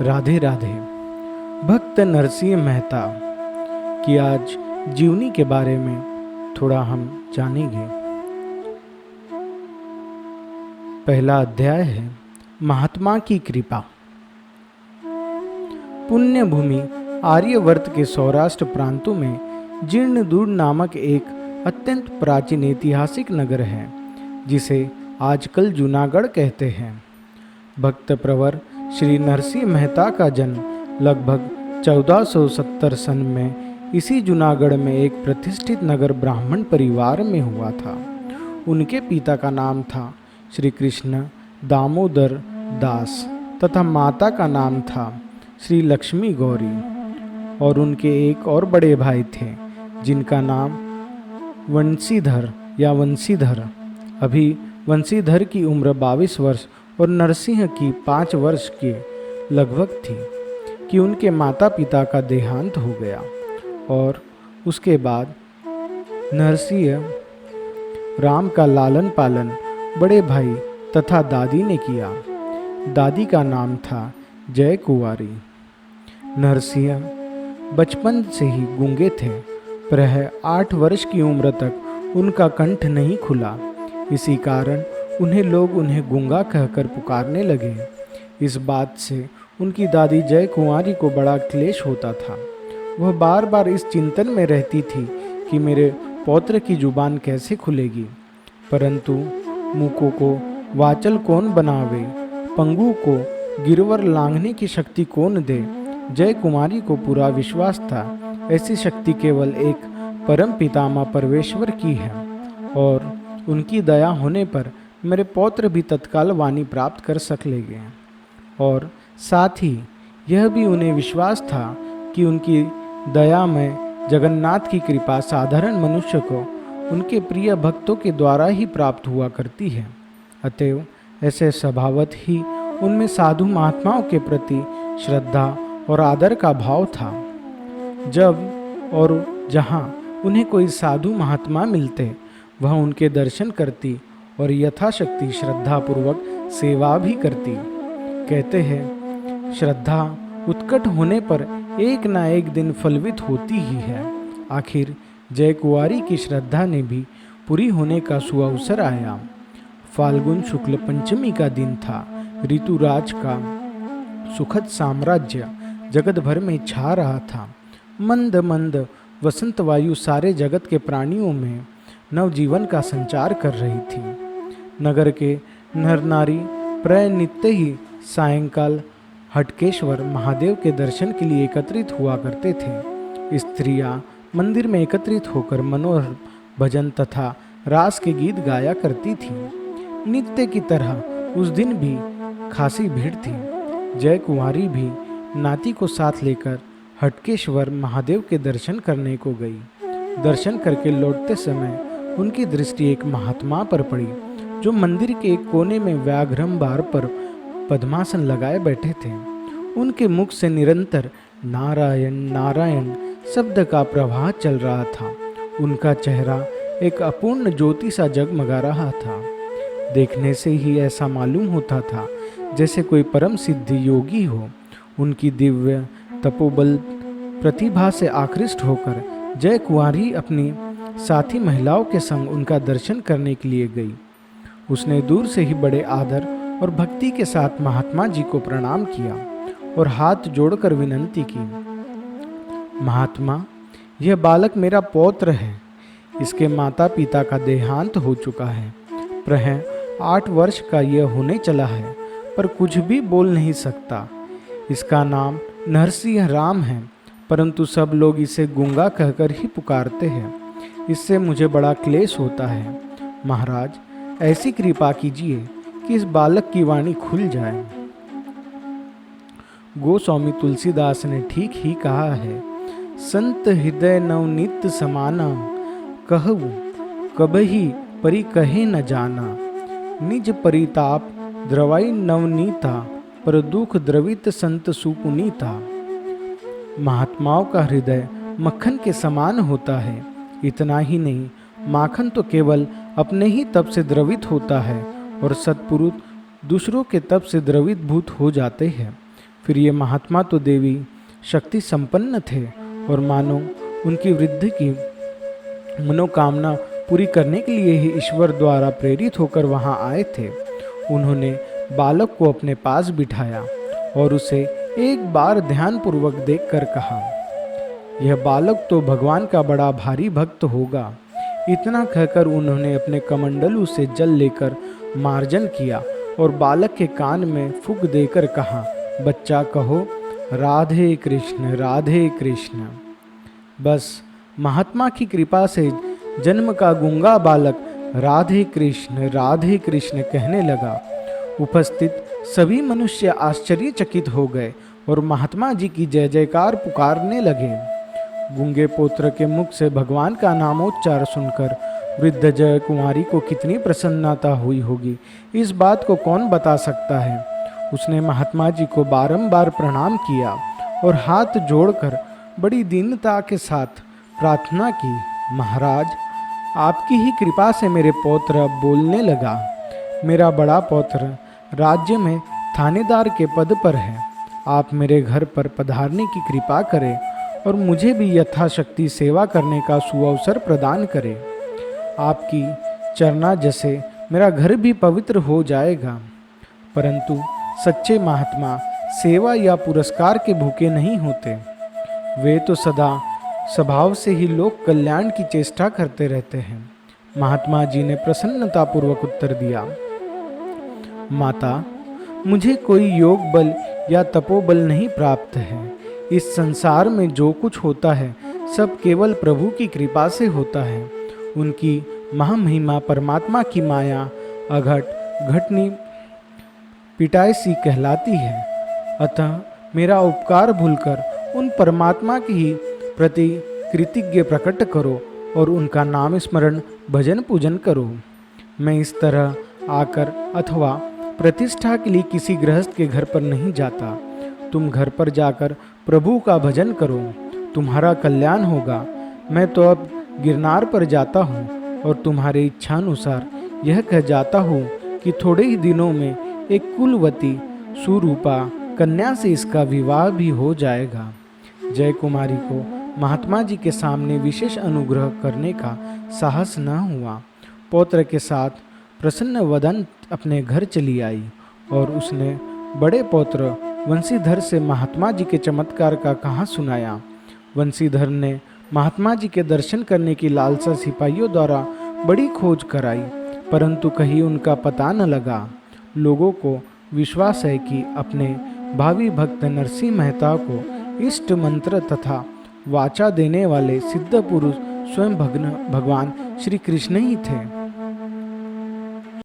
राधे राधे। भक्त नरसिंह मेहता की आज जीवनी के बारे में थोड़ा हम जानेंगे। पहला अध्याय है महात्मा की कृपा। पुण्य भूमि आर्यवर्त के सौराष्ट्र प्रांतों में जीर्णदूर नामक एक अत्यंत प्राचीन ऐतिहासिक नगर है, जिसे आजकल जूनागढ़ कहते हैं। भक्त प्रवर श्री नरसिंह मेहता का जन्म लगभग 1470 सन में इसी जूनागढ़ में एक प्रतिष्ठित नगर ब्राह्मण परिवार में हुआ था। उनके पिता का नाम था श्री कृष्ण दामोदर दास तथा माता का नाम था श्री लक्ष्मी गौरी, और उनके एक और बड़े भाई थे जिनका नाम वंशीधर या वंशीधर। अभी वंशीधर की उम्र 22 वर्ष और नरसिंह की 5 वर्ष के लगभग थी कि उनके माता पिता का देहांत हो गया, और उसके बाद नरसिंह राम का लालन पालन बड़े भाई तथा दादी ने किया। दादी का नाम था जय कुंवारी। नरसिंह बचपन से ही गूंगे थे। प्राय 8 वर्ष की उम्र तक उनका कंठ नहीं खुला। इसी कारण लोग उन्हें गूंगा कहकर पुकारने लगे। इस बात से उनकी दादी जय कुंवारी को बड़ा क्लेश होता था। वह बार बार इस चिंतन में रहती थी कि मेरे पौत्र की जुबान कैसे खुलेगी। परंतु मूकों को वाचल कौन बनावे, पंगु को गिरवर लांघने की शक्ति कौन दे। जय कुमारी को पूरा विश्वास था ऐसी शक्ति केवल एक परम पितामह परमेश्वर की है, और उनकी दया होने पर मेरे पौत्र भी तत्काल वाणी प्राप्त कर सकेंगे। और साथ ही यह भी उन्हें विश्वास था कि उनकी दया में जगन्नाथ की कृपा साधारण मनुष्य को उनके प्रिय भक्तों के द्वारा ही प्राप्त हुआ करती है। अतएव ऐसे स्वभावत ही उनमें साधु महात्माओं के प्रति श्रद्धा और आदर का भाव था। जब और जहाँ उन्हें कोई साधु महात्मा मिलते, वह उनके दर्शन करती और यथाशक्ति श्रद्धापूर्वक सेवा भी करती। कहते हैं, श्रद्धा उत्कट होने पर एक ना एक दिन फलवित होती ही है। आखिर जय कुंवारी की श्रद्धा ने भी पूरी होने का सुअवसर आया। फाल्गुन शुक्ल पंचमी का दिन था। ऋतुराज का सुखद साम्राज्य जगत भर में छा रहा था। मंद मंद वसंत वायु सारे जगत के प्राणियों में नवजीवन का संचार कर रही थी। नगर के नर नारी प्राय नित्य ही सायंकाल हटकेश्वर महादेव के दर्शन के लिए एकत्रित हुआ करते थे। स्त्रियां मंदिर में एकत्रित होकर मनोहर भजन तथा रास के गीत गाया करती थीं। नित्य की तरह उस दिन भी खासी भीड़ थी। जय कुंवारी भी नाती को साथ लेकर हटकेश्वर महादेव के दर्शन करने को गई। दर्शन करके लौटते समय उनकी दृष्टि एक महात्मा पर पड़ी, जो मंदिर के एक कोने में व्याघ्रमबार पर पद्मासन लगाए बैठे थे। उनके मुख से निरंतर नारायण नारायण शब्द का प्रवाह चल रहा था। उनका चेहरा एक अपूर्ण ज्योति सा जगमगा रहा था। देखने से ही ऐसा मालूम होता था जैसे कोई परम सिद्ध योगी हो। उनकी दिव्य तपोबल प्रतिभा से आकृष्ट होकर जय कुंवारी अपनी साथी महिलाओं के संग उनका दर्शन करने के लिए गई। उसने दूर से ही बड़े आदर और भक्ति के साथ महात्मा जी को प्रणाम किया और हाथ जोड़कर विनंती की, महात्मा, यह बालक मेरा पौत्र है। इसके माता पिता का देहांत हो चुका है। प्राय 8 वर्ष का यह होने चला है, पर कुछ भी बोल नहीं सकता। इसका नाम नरसिंह राम है, परंतु सब लोग इसे गूंगा कहकर ही पुकारते हैं। इससे मुझे बड़ा क्लेश होता है। महाराज, ऐसी कृपा कीजिए कि इस बालक की वाणी खुल जाए। गोस्वामी तुलसीदास ने ठीक ही कहा है, संत हृदय नवनीत समाना, कहु कबहि परि कहे न जाना। निज परिताप द्रवाई नवनीता, पर दुख द्रवित संत सुपुनीता। महात्माओं का हृदय मक्खन के समान होता है। इतना ही नहीं, माखन तो केवल अपने ही तप से द्रवित होता है, और सत्पुरुष दूसरों के तप से द्रवित भूत हो जाते हैं। फिर ये महात्मा तो देवी शक्ति संपन्न थे और मानो उनकी वृद्धि की मनोकामना पूरी करने के लिए ही ईश्वर द्वारा प्रेरित होकर वहां आए थे। उन्होंने बालक को अपने पास बिठाया और उसे एक बार ध्यानपूर्वक देखकर कहा, यह बालक तो भगवान का बड़ा भारी भक्त होगा। इतना कहकर उन्होंने अपने कमंडलू से जल लेकर मार्जन किया और बालक के कान में फूंक देकर कहा, बच्चा कहो राधे कृष्ण राधे कृष्ण। बस महात्मा की कृपा से जन्म का गूंगा बालक राधे कृष्ण कहने लगा। उपस्थित सभी मनुष्य आश्चर्यचकित हो गए और महात्मा जी की जय जयकार पुकारने लगे। गूंगे पुत्र के मुख से भगवान का नामोच्चार सुनकर वृद्ध जय कुमारी को कितनी प्रसन्नता हुई होगी, इस बात को कौन बता सकता है। उसने महात्मा जी को बारंबार प्रणाम किया और हाथ जोड़कर बड़ी दीनता के साथ प्रार्थना की, महाराज आपकी ही कृपा से मेरे पौत्र अब बोलने लगा। मेरा बड़ा पौत्र राज्य में थानेदार के पद पर है। आप मेरे घर पर पधारने की कृपा करें और मुझे भी यथाशक्ति सेवा करने का सुअवसर प्रदान करें। आपकी चरना जैसे मेरा घर भी पवित्र हो जाएगा। परंतु सच्चे महात्मा सेवा या पुरस्कार के भूखे नहीं होते। वे तो सदा स्वभाव से ही लोक कल्याण की चेष्टा करते रहते हैं। महात्मा जी ने प्रसन्नतापूर्वक उत्तर दिया, माता मुझे कोई योग बल या तपोबल नहीं प्राप्त है। इस संसार में जो कुछ होता है सब केवल प्रभु की कृपा से होता है। उनकी महामहिमा परमात्मा की माया अघट घटनी पिटाई सी कहलाती है। अतः मेरा उपकार भूलकर उन परमात्मा की ही प्रति कृतज्ञ प्रकट करो और उनका नाम स्मरण भजन पूजन करो। मैं इस तरह आकर अथवा प्रतिष्ठा के लिए किसी गृहस्थ के घर पर नहीं जाता। तुम घर पर जाकर प्रभु का भजन करो, तुम्हारा कल्याण होगा। मैं तो अब गिरनार पर जाता हूँ और तुम्हारी इच्छानुसार यह कह जाता हूँ कि थोड़े ही दिनों में एक कुलवती सुरूपा कन्या से इसका विवाह भी हो जाएगा। जय कुमारी को महात्मा जी के सामने विशेष अनुग्रह करने का साहस न हुआ। पौत्र के साथ प्रसन्न वदन अपने घर चली आई और उसने बड़े पौत्र वंशीधर से महात्मा जी के चमत्कार का कहा सुनाया। वंशीधर ने महात्मा जी के दर्शन करने की लालसा सिपाहियों द्वारा बड़ी खोज कराई, परंतु कहीं उनका पता न लगा। लोगों को विश्वास है कि अपने भावी भक्त नरसिंह मेहता को इष्ट मंत्र तथा वाचा देने वाले सिद्ध पुरुष स्वयं भगवान श्री कृष्ण ही थे।